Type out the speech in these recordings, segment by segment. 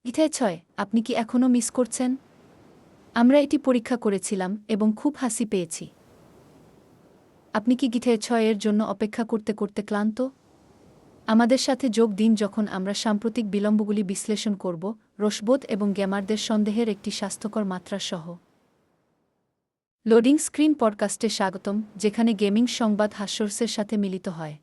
গিথায় ৬ আপনি কি এখনও মিস করছেন? আমরা এটি পরীক্ষা করেছিলাম এবং খুব হাসি পেয়েছি। আপনি কি গিথায় ৬ এর জন্য অপেক্ষা করতে করতে ক্লান্ত? আমাদের সাথে যোগ দিন যখন আমরা সাম্প্রতিক বিলম্বগুলি বিশ্লেষণ করব, রসবোধ এবং গেমারদের সন্দেহের একটি স্বাস্থ্যকর মাত্রা সহ। লোডিং স্ক্রিন পডকাস্টে স্বাগতম, যেখানে গেমিং সংবাদ হাস্যরসের সাথে মিলিত হয়।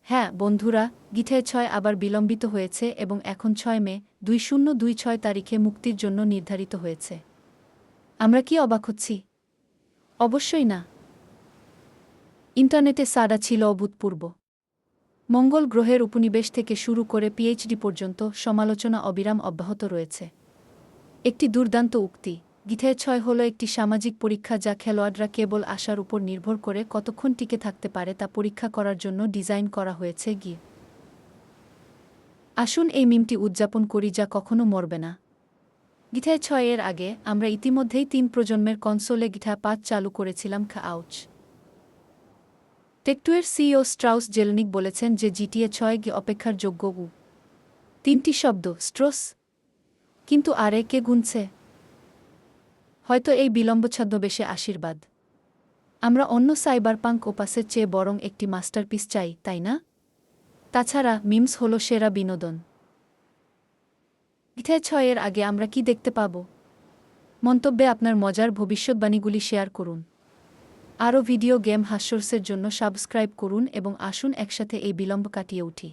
হ্যাঁ বন্ধুরা, গিথায় ৬ আবার বিলম্বিত হয়েছে এবং এখন ৬ মে ২০২৬ তারিখে মুক্তির জন্য নির্ধারিত হয়েছে। আমরা কি অবাক হচ্ছি? অবশ্যই না। ইন্টারনেটে সাড়া ছিল অভূতপূর্ব। মঙ্গল গ্রহের উপনিবেশ থেকে শুরু করে পিএইচডি পর্যন্ত সমালোচনা অবিরাম অব্যাহত রয়েছে। একটি দুর্দান্ত উক্তি, গিথায় ৬ হল একটি সামাজিক পরীক্ষা যা খেলোয়াড়রা কেবল আশার উপর নির্ভর করে কতক্ষণ টিকে থাকতে পারে তা পরীক্ষা করার জন্য ডিজাইন করা হয়েছে। আসুন এই মিমটি উদযাপন করি যা কখনো মরবে না। গিথায় ৬ এর আগে আমরা ইতিমধ্যেই ৩ প্রজন্মের কনসোলে গিথা ৫ চালু করেছিলাম। আউচ! টেকটুয়ের সিইও স্ট্রাউস জেলনিক বলেছেন যে জিটিএ ৬ অপেক্ষার যোগ্য। ৩টি শব্দ, স্ট্রোস। কিন্তু আরে কে গুনছে? হয়তো এই বিলম্ব ছদ্মবেশে আশীর্বাদ। আমরা অন্য সাইবারপাঙ্ক ওপাসের চেয়ে বরং একটি মাস্টারপিস চাই, তাই না? তাছাড়া মিমস হল সেরা বিনোদন। গিথায় ৬ এর আগে আমরা কি দেখতে পাব? মন্তব্যে আপনার মজার ভবিষ্যৎবাণীগুলি শেয়ার করুন। আরও ভিডিও গেম হাস্যরসের জন্য সাবস্ক্রাইব করুন এবং আসুন একসাথে এই বিলম্ব কাটিয়ে উঠি।